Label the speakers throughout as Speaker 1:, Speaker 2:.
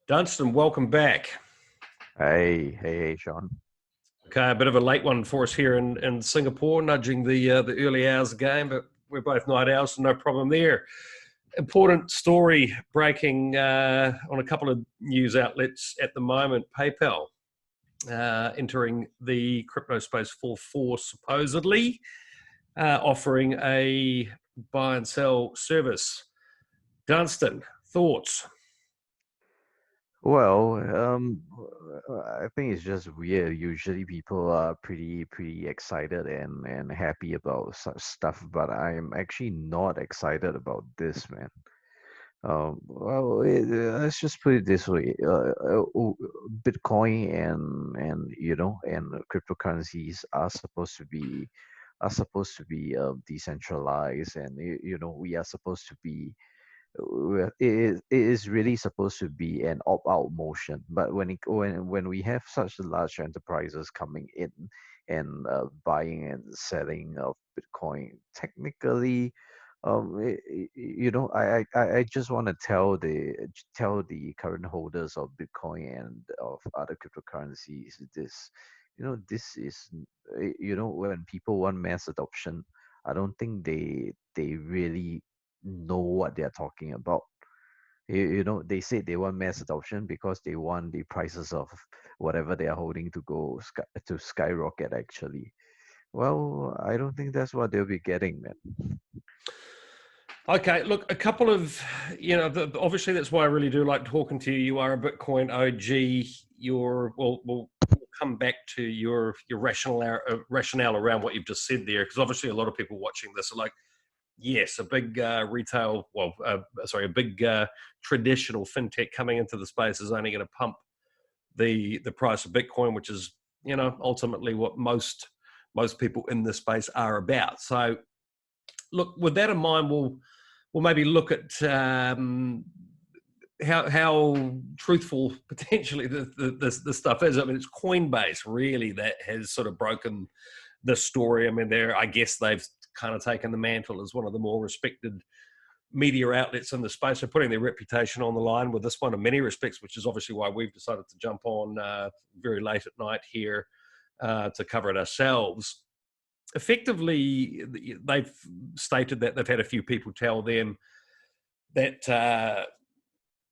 Speaker 1: Dunstan, welcome back.
Speaker 2: Hey, Sean.
Speaker 1: Okay, a bit of a late one for us here in Singapore, nudging the early hours of the game, but we're both night owls, so no problem there. Important story breaking on a couple of news outlets at the moment. PayPal entering the crypto space full force, supposedly offering a buy and sell service. Dunstan, thoughts?
Speaker 2: Well, I think it's just weird. Usually people are pretty excited and happy about such stuff, but I'm actually not excited about this, man. Let's just put it this way: Bitcoin and cryptocurrencies are supposed to be decentralized, and we are supposed to be it is really supposed to be an opt-out motion. But when we have such large enterprises coming in and buying and selling of Bitcoin, technically, I just want to tell the current holders of Bitcoin and of other cryptocurrencies this. This is when people want mass adoption, I don't think they really know what they're talking about. They say they want mass adoption because they want the prices of whatever they are holding to skyrocket actually. Well, I don't think that's what they'll be getting, man.
Speaker 1: Okay, look, a couple of, obviously that's why I really do like talking to you. You are a Bitcoin OG. We'll come back to your rationale around what you've just said there, because obviously a lot of people watching this are like, yes, a big a big traditional fintech coming into the space is only going to pump the price of Bitcoin, which is ultimately what most people in this space are about. So, look, with that in mind, we'll maybe look at how truthful potentially the stuff is. I mean, it's Coinbase really that has sort of broken the story. I mean, I guess they've kind of taken the mantle as one of the more respected media outlets in the space. They're putting their reputation on the line with this one in many respects, which is obviously why we've decided to jump on very late at night here to cover it ourselves. Effectively, they've stated that they've had a few people tell them that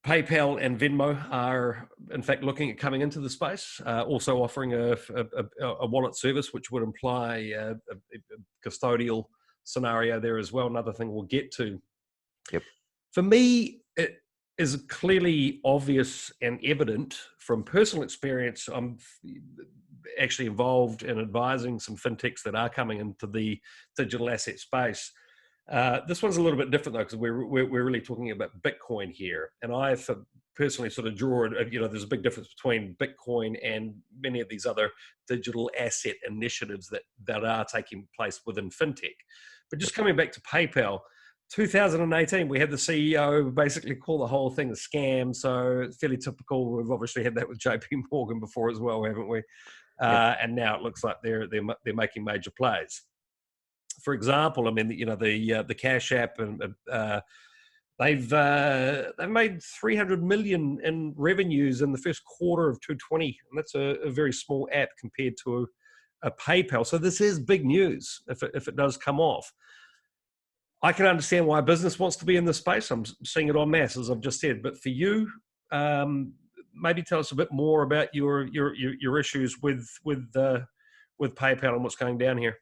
Speaker 1: PayPal and Venmo are, in fact, looking at coming into the space, also offering a wallet service, which would imply a custodial scenario there as well. Another thing we'll get to.
Speaker 2: Yep.
Speaker 1: For me, it is clearly obvious and evident from personal experience. I'm actually involved in advising some fintechs that are coming into the digital asset space. This one's a little bit different though, because we're really talking about Bitcoin here, and I personally sort of draw it. There's a big difference between Bitcoin and many of these other digital asset initiatives that are taking place within fintech. But just coming back to PayPal, 2018, we had the CEO basically call the whole thing a scam. So it's fairly typical. We've obviously had that with JP Morgan before as well, haven't we?
Speaker 2: Yep.
Speaker 1: And now it looks like they're making major plays. For example, I mean, the Cash App, and they've made 300 million in revenues in the first quarter of 2020, and that's a very small app compared to a PayPal. So this is big news if it does come off. I can understand why business wants to be in this space. I'm seeing it en masse, as I've just said. But for you, maybe tell us a bit more about your issues with PayPal and what's going down here.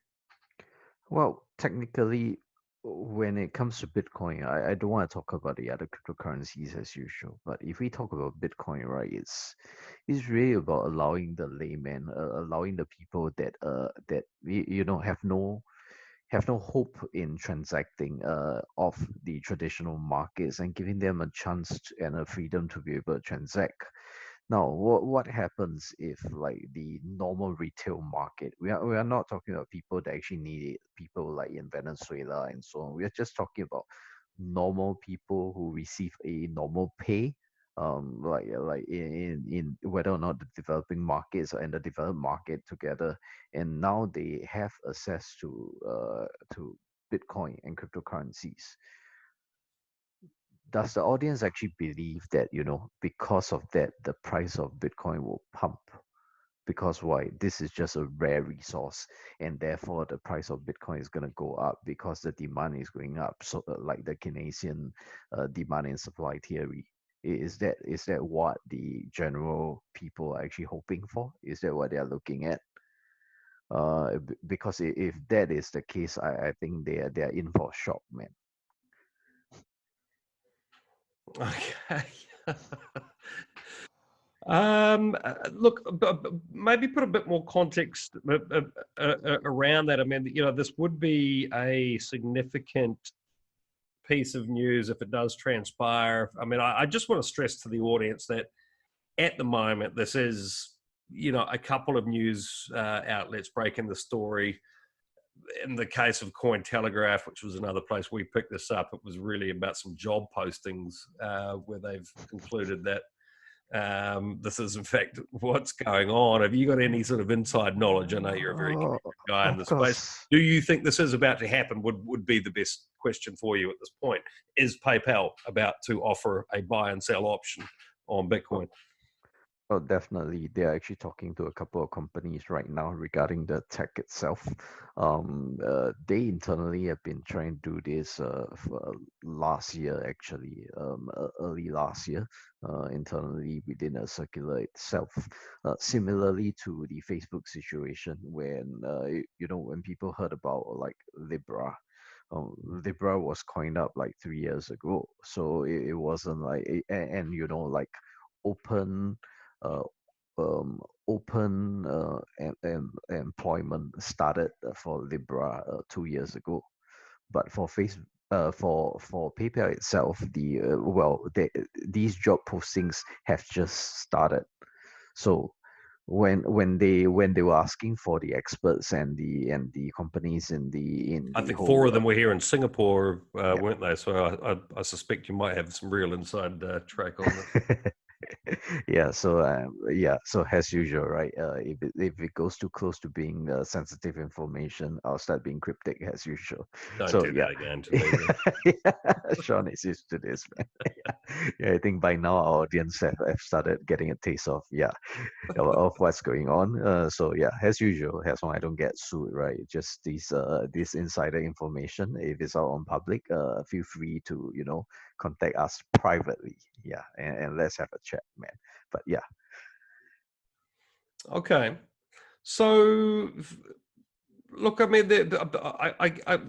Speaker 2: Well, technically, when it comes to Bitcoin, I don't want to talk about the other cryptocurrencies as usual. But if we talk about Bitcoin, right, it's really about allowing the layman, allowing the people that have no hope in transacting off the traditional markets and giving them a chance and a freedom to be able to transact. Now, what happens if like the normal retail market? We are not talking about people that actually need it, people like in Venezuela and so on. We are just talking about normal people who receive a normal pay, like in whether or not the developing markets and the developed market together, and now they have access to Bitcoin and cryptocurrencies. does the audience actually believe that, because of that, the price of Bitcoin will pump? Because why? This is just a rare resource, and therefore the price of Bitcoin is going to go up because the demand is going up. So, like the Keynesian demand and supply theory. Is that what the general people are actually hoping for? Is that what they are looking at? Because if that is the case, I think they are in for a shock, man.
Speaker 1: Okay. Look, maybe put a bit more context around that. I mean, this would be a significant piece of news if it does transpire. I mean, I just want to stress to the audience that at the moment, this is, a couple of news outlets breaking the story. In the case of Cointelegraph, which was another place we picked this up, it was really about some job postings where they've concluded that this is in fact what's going on. Have you got any sort of inside knowledge? I know you're a very guy in
Speaker 2: Of
Speaker 1: the space.
Speaker 2: course.
Speaker 1: Do you think this is about to happen? Would be the best question for you at this point. Is PayPal about to offer a buy and sell option on Bitcoin?
Speaker 2: Oh, definitely. They are actually talking to a couple of companies right now regarding the tech itself. They internally have been trying to do this for last year, actually, early last year, internally within a circular itself. Similarly to the Facebook situation, when people heard about like Libra. Libra was coined up like 3 years ago, so it wasn't like, like open uh, open employment started for Libra 2 years ago. But for PayPal itself, these job postings have just started. So when they were asking for the experts and the companies in
Speaker 1: I
Speaker 2: the
Speaker 1: think four
Speaker 2: whole
Speaker 1: of them were here in Singapore,
Speaker 2: yeah.
Speaker 1: weren't they? So I suspect you might have some real inside track on this.
Speaker 2: So as usual, right? If it goes too close to being sensitive information, I'll start being cryptic as usual.
Speaker 1: Don't
Speaker 2: So
Speaker 1: do
Speaker 2: yeah,
Speaker 1: that again to me.
Speaker 2: yeah, Sean is used to this, man. Yeah, I think by now our audience have started getting a taste of what's going on. So yeah, as usual, as long as I don't get sued, right? Just this insider information. If it's out on public, feel free to contact us privately. Yeah, and let's have a chat, man. But yeah.
Speaker 1: Okay. So, look, I mean,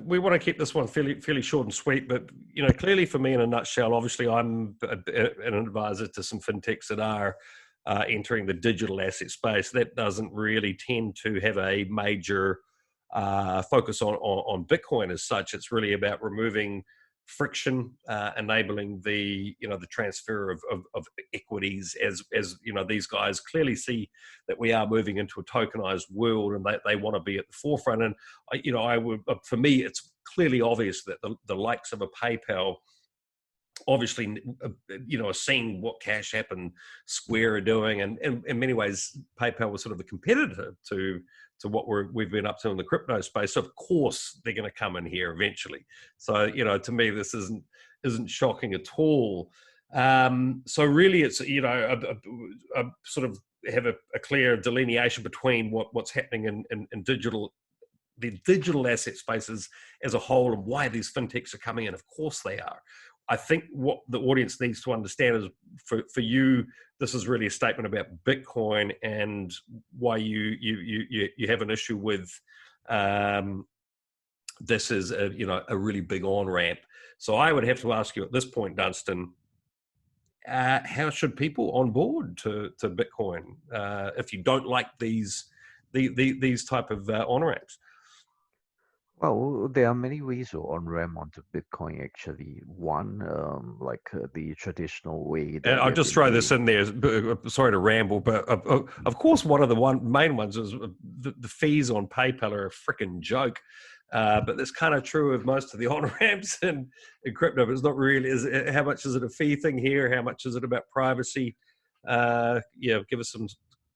Speaker 1: we want to keep this one fairly short and sweet, but clearly for me, in a nutshell, obviously, I'm an advisor to some fintechs that are entering the digital asset space. That doesn't really tend to have a major focus on Bitcoin as such. It's really about removing friction, enabling the transfer of equities as these guys clearly see that we are moving into a tokenized world, and they want to be at the forefront. And I would, for me, it's clearly obvious that the likes of a PayPal obviously are seeing what Cash App and Square are doing, and in many ways PayPal was sort of a competitor to what we've been up to in the crypto space. So of course they're going to come in here eventually. So to me this isn't shocking at all. So really it's a sort of have a clear delineation between what's happening in the digital asset spaces as a whole, and why these fintechs are coming in. Of course they are. I think what the audience needs to understand is, for you, this is really a statement about Bitcoin and why you have an issue with this is a really big on ramp. So I would have to ask you at this point, Dunstan, how should people onboard to Bitcoin if you don't like these type of on ramps?
Speaker 2: Well, there are many ways to on-ramp onto Bitcoin actually. One, the traditional way
Speaker 1: And
Speaker 2: that we
Speaker 1: I'll
Speaker 2: have
Speaker 1: just
Speaker 2: been
Speaker 1: throw this
Speaker 2: doing.
Speaker 1: in there. Sorry to ramble, but of course, one of the main ones is the fees on PayPal are a freaking joke. But that's kind of true of most of the on ramps in crypto. But it's not really. How much is it a fee thing here? How much is it about privacy? Give us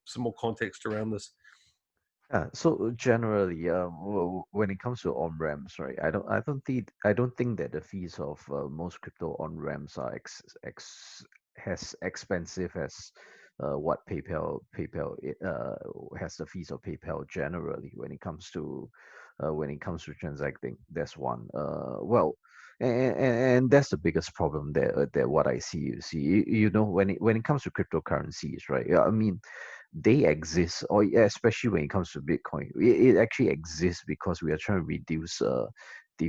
Speaker 1: some more context around this.
Speaker 2: So generally, when it comes to on ramps, right? I don't think that the fees of most crypto on ramps are as expensive as what has the fees of PayPal generally when it comes to transacting. That's one. And that's the biggest problem that what I see. You know, when it comes to cryptocurrencies, right? Yeah, I mean they exist, or especially when it comes to Bitcoin, it actually exists because we are trying to reduce the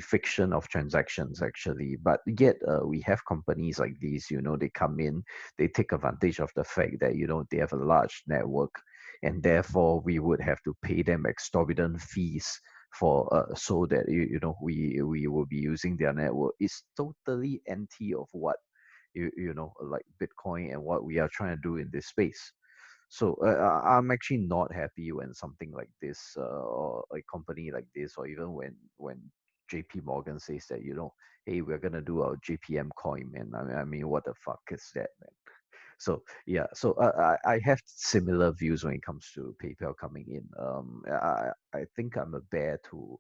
Speaker 2: friction of transactions actually. But yet we have companies like these, you know, they come in, they take advantage of the fact that, you know, they have a large network, and therefore we would have to pay them exorbitant fees for so that you know we will be using their network. It's totally anti of what you know, like Bitcoin and what we are trying to do in this space. So I'm actually not happy when something like this, or a company like this, or even when JP Morgan says that, you know, hey, we're gonna do our JPM coin, man. I mean, what the fuck is that, man? So yeah, so I have similar views when it comes to PayPal coming in. I think I'm a bear to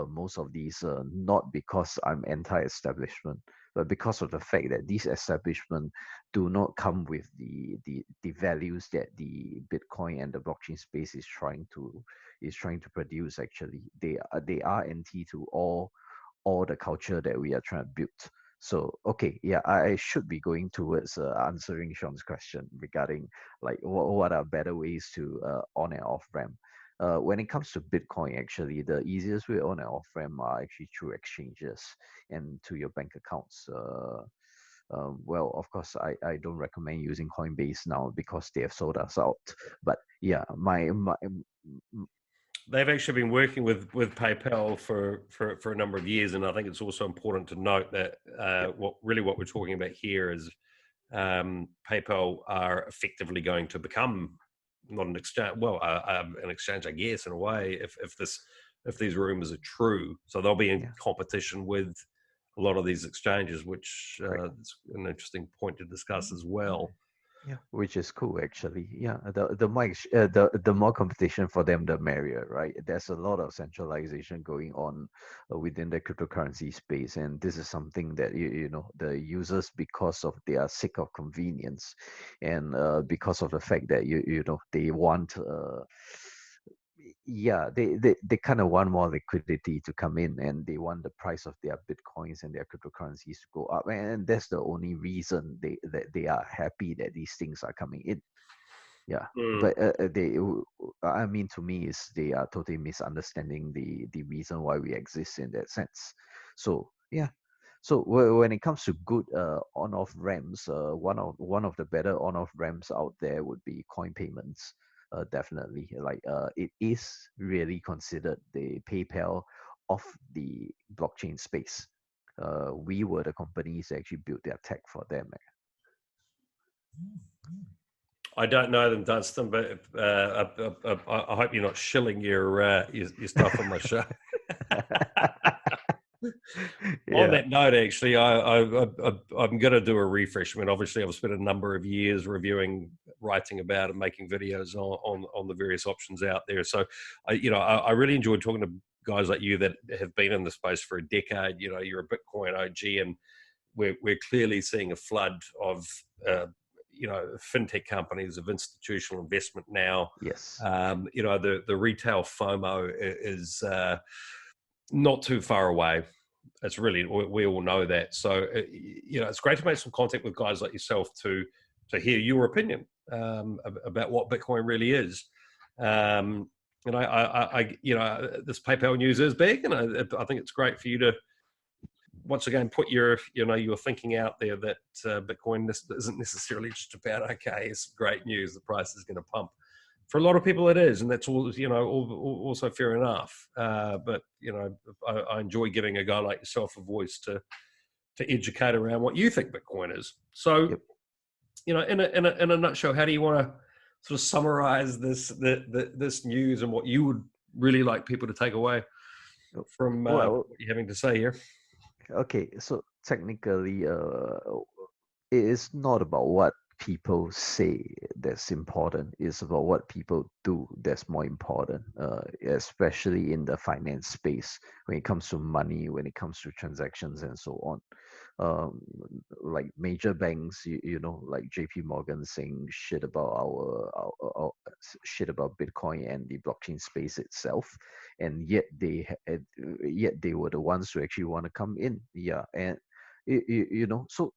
Speaker 2: most of these, not because I'm anti-establishment, but because of the fact that these establishment do not come with the values that the Bitcoin and the blockchain space is trying to produce. Actually, they are anti to all the culture that we are trying to build. So okay, yeah, I should be going towards answering Sean's question regarding like what are better ways to on and off ramp. When it comes to Bitcoin, actually, the easiest way on and off ramp are actually through exchanges and to your bank accounts. Well, of course, I don't recommend using Coinbase now because they have sold us out. But yeah, my
Speaker 1: They've actually been working with PayPal for a number of years, and I think it's also important to note that
Speaker 2: yeah,
Speaker 1: what we're talking about here is PayPal are effectively going to become not an exchange, well, an exchange, I guess, in a way, if these rumors are true. So they'll be in
Speaker 2: yeah,
Speaker 1: competition with a lot of these exchanges, which
Speaker 2: great.
Speaker 1: is an interesting point to discuss as well.
Speaker 2: Yeah, which is cool actually. Yeah, the more competition for them, the merrier, right? There's a lot of centralization going on within the cryptocurrency space, and this is something that you know the users, because of they are sick of convenience, and because of the fact that you know they want yeah, they kind of want more liquidity to come in, and they want the price of their bitcoins and their cryptocurrencies to go up, and that's the only reason they are happy that these things are coming in. Yeah,
Speaker 1: Mm.
Speaker 2: but I mean, to me, is they are totally misunderstanding the reason why we exist in that sense. So yeah, so when it comes to good on-off ramps, one of the better on-off ramps out there would be coin payments. Definitely, like it is really considered the PayPal of the blockchain space. We were the companies that actually built their tech for them.
Speaker 1: I don't know them, Dunstan, but I hope you're not shilling your stuff on my show. On
Speaker 2: Yeah.
Speaker 1: that note, actually, I'm going to do a refresh. I mean, obviously, I've spent a number of years reviewing, writing about, and making videos on the various options out there. So, I really enjoyed talking to guys like you that have been in the space for a decade. You know, you're a Bitcoin OG, and we're clearly seeing a flood of fintech companies of institutional investment now.
Speaker 2: Yes.
Speaker 1: The retail FOMO is not too far away. It's really, we all know that. So it's great to make some contact with guys like yourself to hear your opinion about what Bitcoin really is. This PayPal news is big, and I think it's great for you to once again put your thinking out there that Bitcoin isn't necessarily just about, okay, it's great news, the price is going to pump. For a lot of people, it is, and that's also fair enough. But I enjoy giving a guy like yourself a voice to educate around what you think Bitcoin is. So,
Speaker 2: Yep.
Speaker 1: in a nutshell, how do you want to sort of summarize this news and what you would really like people to take away from
Speaker 2: Well,
Speaker 1: what you're having to say here?
Speaker 2: okay. So technically, it is not about what people say that's important. It's about what people do that's more important, especially in the finance space when it comes to money, when it comes to transactions and so on. um, like major banks, like JP Morgan saying shit about our shit about Bitcoin and the blockchain space itself, and yet they were the ones who actually want to come in. Yeah, and so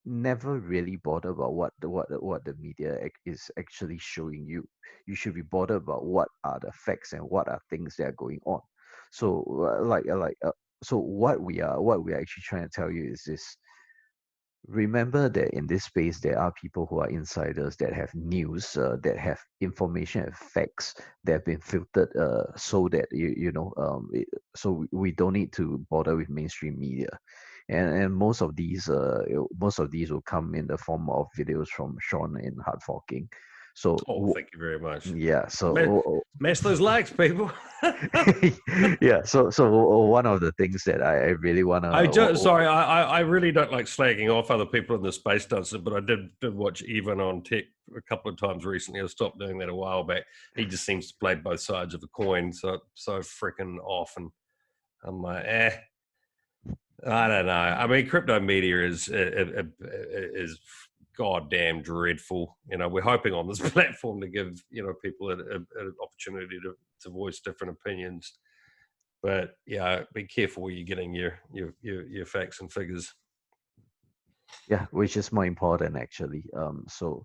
Speaker 2: never really bother about what the media is actually showing you. You should be bothered about what are the facts and what are things that are going on. So so what we are actually trying to tell you is this: remember that in this space there are people who are insiders that have news, that have information and facts that have been filtered, so that so we don't need to bother with mainstream media. And most of these will come in the form of videos from Sean in Hard Forking. So
Speaker 1: Oh, thank you very much.
Speaker 2: yeah,
Speaker 1: Smash those likes, people.
Speaker 2: yeah, so one of the things that I really wanna
Speaker 1: Sorry, I really don't like slagging off other people in the space, Dunson, but I did watch Evan on Tech a couple of times recently. I stopped doing that a while back. He just seems to play both sides of the coin, so freaking off, and I'm like, I don't know. I mean, crypto media is goddamn dreadful. We're hoping on this platform to give people an opportunity to voice different opinions. But yeah, be careful where you're getting your facts and figures.
Speaker 2: yeah, which is more important actually. So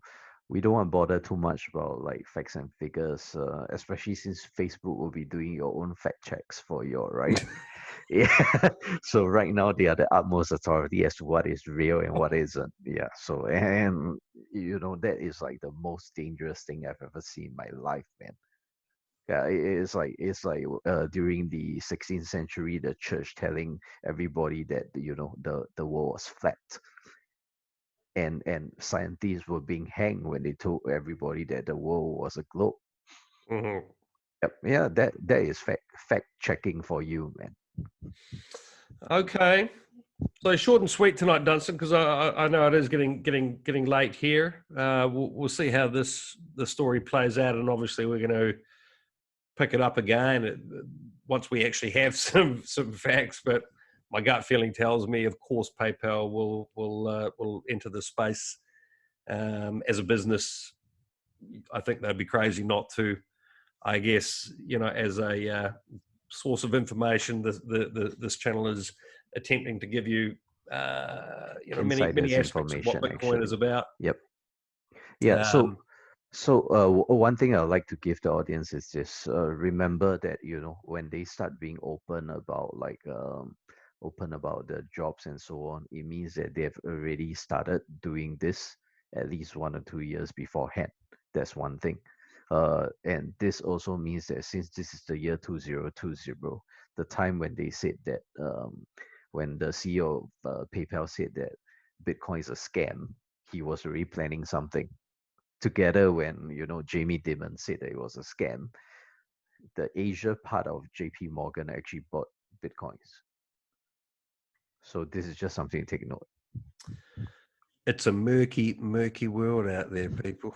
Speaker 2: we don't want to bother too much about like facts and figures, especially since Facebook will be doing your own fact checks for you, right? Yeah. So right now they are the utmost authority as to what is real and what isn't. Yeah. So and that is like the most dangerous thing I've ever seen in my life, man. Yeah, it's like during the 16th century, the church telling everybody that the world was flat, and scientists were being hanged when they told everybody that the world was a globe.
Speaker 1: Mm-hmm.
Speaker 2: Yep. Yeah, that is fact checking for you, man.
Speaker 1: Okay. So short and sweet tonight, Dunstan, because I know it is getting late here. We'll see how the story plays out, and obviously we're going to pick it up again once we actually have some facts. But my gut feeling tells me, of course, PayPal will enter the space as a business. I think they'd be crazy not to. I guess as a source of information, this channel is attempting to give you many
Speaker 2: Insiders
Speaker 1: aspects of what
Speaker 2: information,
Speaker 1: Bitcoin is
Speaker 2: actually.
Speaker 1: about.
Speaker 2: Yep. Yeah.
Speaker 1: Um,
Speaker 2: One thing I would like to give the audience is this: remember that when they start being open about the jobs and so on, it means that they've already started doing this at least 1 or 2 years beforehand. That's one thing. And this also means that since this is the year 2020, the time when they said that, when the CEO of PayPal said that Bitcoin is a scam, he was already planning something. Together, when Jamie Dimon said that it was a scam, the Asia part of JP Morgan actually bought Bitcoins. So this is just something to take note.
Speaker 1: it's a murky world out there, people.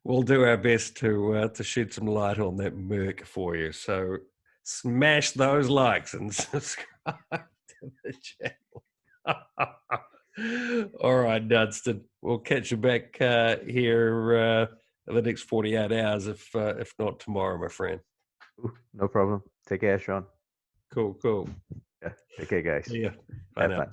Speaker 1: We'll do our best to shed some light on that murk for you. So smash those likes and subscribe to the channel. All right, Dunstan. We'll catch you back here in the next 48 hours, if not tomorrow, my friend.
Speaker 2: Ooh, no problem. Take care, Sean.
Speaker 1: Cool.
Speaker 2: Yeah, take care, guys.
Speaker 1: See ya. Bye
Speaker 2: Have
Speaker 1: now.
Speaker 2: fun.